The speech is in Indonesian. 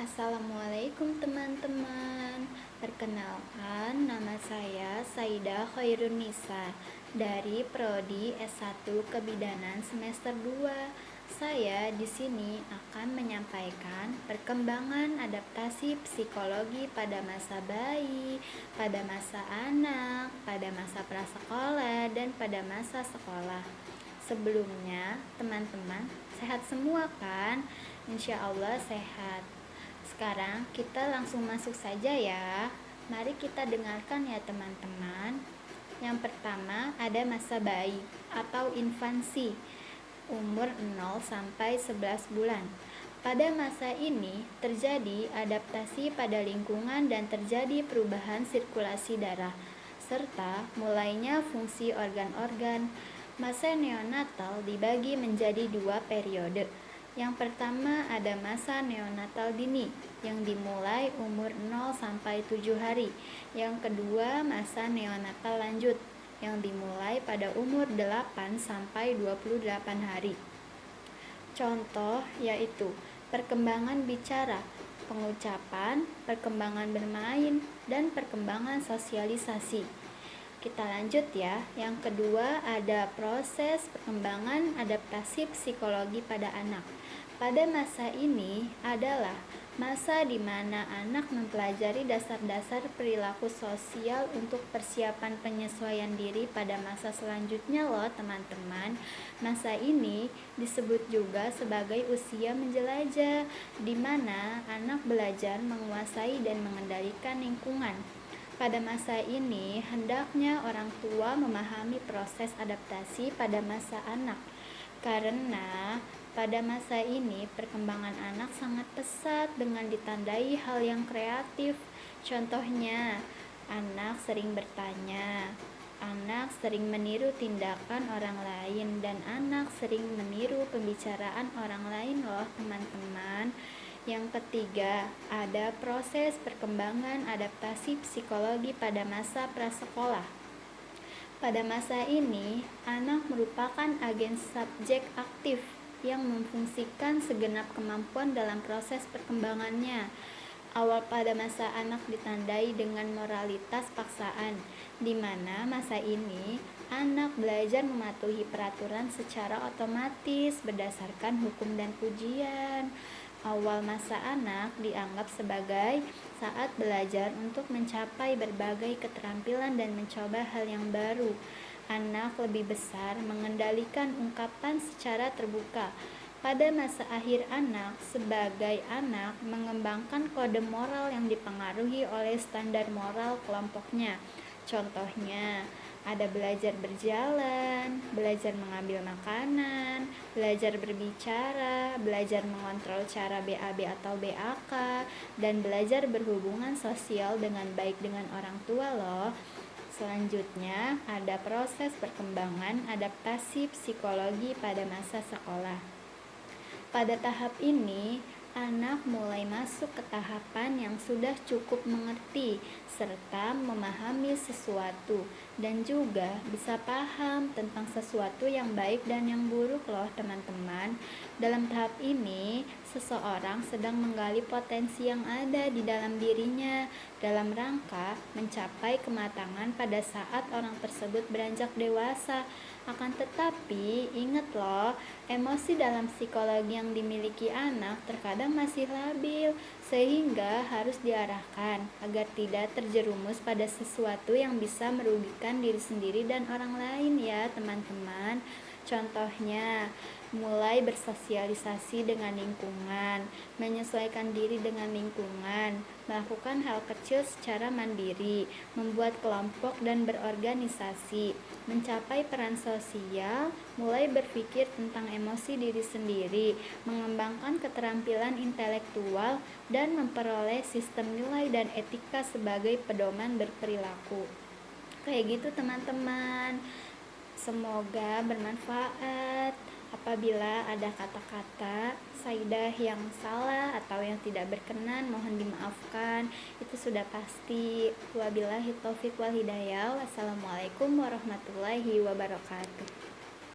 Assalamualaikum teman-teman. Perkenalkan, nama saya Saidah Khairunisa dari Prodi S1 Kebidanan semester 2. Saya di sini akan menyampaikan perkembangan adaptasi psikologi pada masa bayi, pada masa anak, pada masa prasekolah, dan pada masa sekolah. Sebelumnya, teman-teman sehat semua kan? Insya Allah sehat. Sekarang kita langsung masuk saja ya. Mari kita dengarkan ya teman-teman. Yang pertama ada masa bayi atau infansi, umur 0 sampai 11 bulan. Pada masa ini terjadi adaptasi pada lingkungan dan terjadi perubahan sirkulasi darah serta mulainya fungsi organ-organ. Masa neonatal dibagi menjadi 2 periode. Yang pertama ada masa neonatal dini yang dimulai umur 0 sampai 7 hari. Yang kedua masa neonatal lanjut yang dimulai pada umur 8 sampai 28 hari. Contoh yaitu perkembangan bicara, pengucapan, perkembangan bermain, dan perkembangan sosialisasi. Kita lanjut ya. Yang kedua ada proses perkembangan adaptasi psikologi pada anak. Pada masa ini adalah masa di mana anak mempelajari dasar-dasar perilaku sosial untuk persiapan penyesuaian diri pada masa selanjutnya loh teman-teman. Masa ini disebut juga sebagai usia menjelajah, di mana anak belajar menguasai dan mengendalikan lingkungan. Pada masa ini, hendaknya orang tua memahami proses adaptasi pada masa anak, karena pada masa ini perkembangan anak sangat pesat dengan ditandai hal yang kreatif. Contohnya, anak sering bertanya, anak sering meniru tindakan orang lain, dan anak sering meniru pembicaraan orang lain loh teman-teman. Yang ketiga, ada proses perkembangan adaptasi psikologi pada masa prasekolah. Pada masa ini, anak merupakan agen subjek aktif yang memfungsikan segenap kemampuan dalam proses perkembangannya. Awal pada masa anak ditandai dengan moralitas paksaan, di mana masa ini anak belajar mematuhi peraturan secara otomatis berdasarkan hukum dan pujian. Awal masa anak dianggap sebagai saat belajar untuk mencapai berbagai keterampilan dan mencoba hal yang baru. Anak lebih besar mengendalikan ungkapan secara terbuka. Pada masa akhir anak, sebagai anak mengembangkan kode moral yang dipengaruhi oleh standar moral kelompoknya. Contohnya, ada belajar berjalan, belajar mengambil makanan, belajar berbicara, belajar mengontrol cara BAB atau BAK, dan belajar berhubungan sosial dengan baik dengan orang tua loh. Selanjutnya, ada proses perkembangan adaptasi psikologi pada masa sekolah. Pada tahap ini, anak mulai masuk ke tahapan yang sudah cukup mengerti serta memahami sesuatu dan juga bisa paham tentang sesuatu yang baik dan yang buruk loh teman-teman. Dalam tahap ini, seseorang sedang menggali potensi yang ada di dalam dirinya dalam rangka mencapai kematangan pada saat orang tersebut beranjak dewasa. Akan tetapi, ingat loh, emosi dalam psikologi yang dimiliki anak terkadang masih labil, sehingga harus diarahkan agar tidak terjerumus pada sesuatu yang bisa merugikan diri sendiri dan orang lain ya teman-teman. Contohnya, mulai bersosialisasi dengan lingkungan, menyesuaikan diri dengan lingkungan, melakukan hal kecil secara mandiri, membuat kelompok dan berorganisasi, mencapai peran sosial, mulai berpikir tentang emosi diri sendiri, mengembangkan keterampilan intelektual, dan memperoleh sistem nilai dan etika sebagai pedoman berperilaku. Kayak gitu teman-teman. Semoga bermanfaat. Apabila ada kata-kata Saidah yang salah atau yang tidak berkenan, mohon dimaafkan. Itu sudah pasti. Wabillahi taufiq wal hidayah. Wassalamualaikum warahmatullahi wabarakatuh.